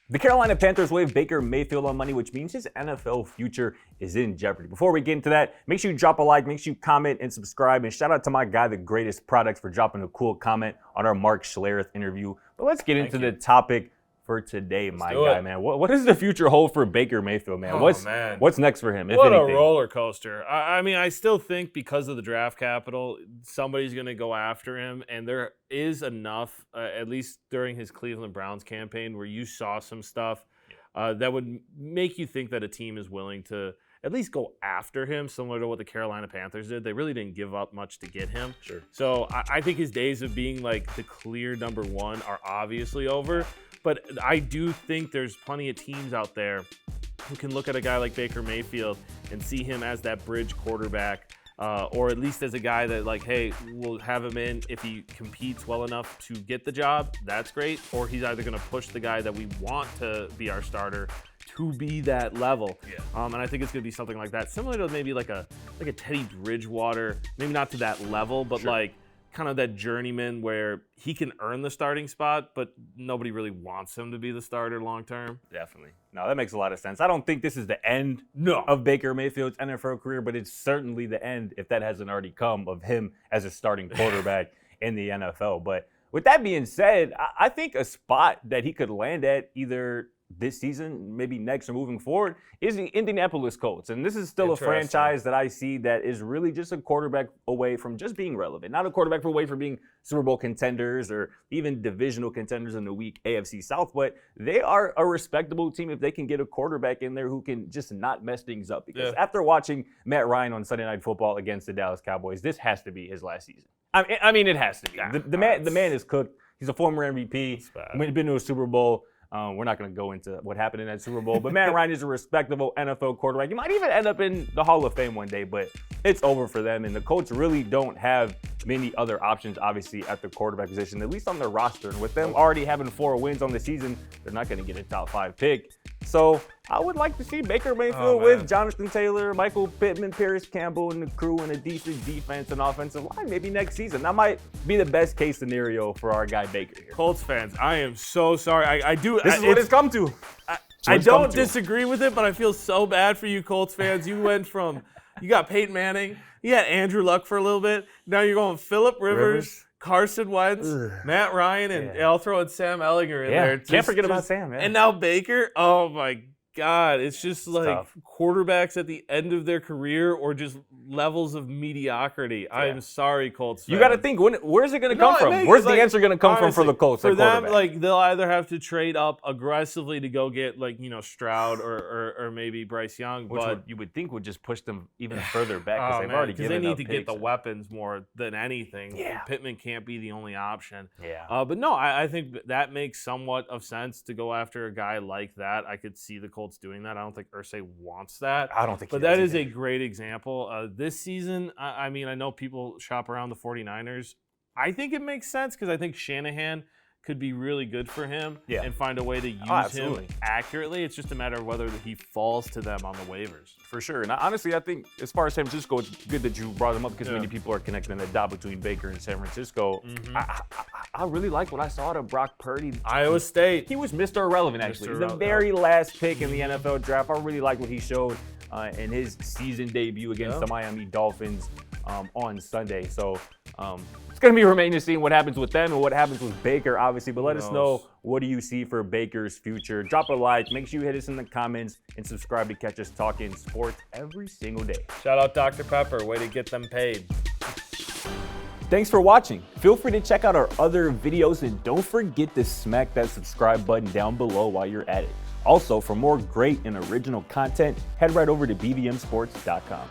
The Carolina Panthers waived Baker Mayfield on Monday, which means his NFL future is in jeopardy. Before we get into that, make sure you drop a like, make sure you comment and subscribe. And shout out to my guy, The Greatest Products, for dropping a cool comment on our Mark Schlereth interview. But let's get into the topic for today, my guy, man. What does the future hold for Baker Mayfield, man? What's next for him, if anything? What a roller coaster. I mean, I still think because of the draft capital, somebody's going to go after him. And there is enough, at least during his Cleveland Browns campaign, where you saw some stuff that would make you think that a team is willing to at least go after him, similar to what the Carolina Panthers did. They really didn't give up much to get him. Sure. So I think his days of being like the clear number one are obviously over. But I do think there's plenty of teams out there who can look at a guy like Baker Mayfield and see him as that bridge quarterback, or at least as a guy that, like, hey, we'll have him in if he competes well enough to get the job. That's great. Or he's either going to push the guy that we want to be our starter to be that level. Yeah. And I think it's going to be something like that, similar to maybe like a Teddy Bridgewater, maybe not to that level, but like kind of that journeyman where he can earn the starting spot, but nobody really wants him to be the starter long term. Definitely. No, that makes a lot of sense. I don't think this is the end of Baker Mayfield's NFL career, but it's certainly the end, if that hasn't already come, of him as a starting quarterback in the NFL. But with that being said, I think a spot that he could land at either this season, maybe next or moving forward, is the Indianapolis Colts. And this is still a franchise that I see that is really just a quarterback away from just being relevant. Not a quarterback away from being Super Bowl contenders or even divisional contenders in the weak AFC South, but they are a respectable team if they can get a quarterback in there who can just not mess things up. Because after watching Matt Ryan on Sunday Night Football against the Dallas Cowboys, this has to be his last season. I mean, it has to be. The man is cooked. He's a former MVP. Been to a Super Bowl. We're not going to go into what happened in that Super Bowl, but Matt Ryan is a respectable NFL quarterback. He might even end up in the Hall of Fame one day, but it's over for them. And the Colts really don't have many other options, obviously, at the quarterback position, at least on their roster. And with them already having 4 wins on the season, they're not going to get a top 5 pick. So I would like to see Baker Mayfield with Jonathan Taylor, Michael Pittman, Paris Campbell, and the crew, and a decent defense and offensive line maybe next season. That might be the best case scenario for our guy Baker here. Colts fans, I am so sorry. This is what it's come to. I don't disagree with it, but I feel so bad for you Colts fans. You went from, you got Peyton Manning, you had Andrew Luck for a little bit. Now you're going Phillip Rivers, Carson Wentz, Matt Ryan, and I'll throw in Sam Ellinger in there. Can't forget about Sam, man. And now Baker. Oh, my God. It's just like quarterbacks at the end of their career or just levels of mediocrity. I am sorry, Colts fans. You got to think, where's it going to come from? Where's the answer going to come from for the Colts? For them, like, they'll either have to trade up aggressively to go get, like, you know, Stroud or maybe Bryce Young. Which but you would think would just push them even further back because they've already given up they need to get the weapons more than anything. Yeah. Pittman can't be the only option. Yeah. But no, I think that makes somewhat of sense to go after a guy like that. I could see the Colts doing that. I don't think Irsay wants that. I don't think But that is a great example. This season, I mean, I know people shop around the 49ers. I think it makes sense because I think Shanahan could be really good for him and find a way to use him accurately. It's just a matter of whether he falls to them on the waivers. For sure. And honestly, I think as far as San Francisco, it's good that you brought them up because many people are connecting the dot between Baker and San Francisco. I really like what I saw out of Brock Purdy. Iowa State. He was Mr. Irrelevant, actually. He's the very last pick in the NFL draft. I really like what he showed in his season debut against the Miami Dolphins on Sunday. So it's going to be remaining to see what happens with them and what happens with Baker, obviously. But let us know, what do you see for Baker's future? Drop a like. Make sure you hit us in the comments and subscribe to catch us talking sports every single day. Shout out Dr. Pepper. Way to get them paid. Thanks for watching. Feel free to check out our other videos and don't forget to smack that subscribe button down below while you're at it. Also, for more great and original content, head right over to bvmsports.com.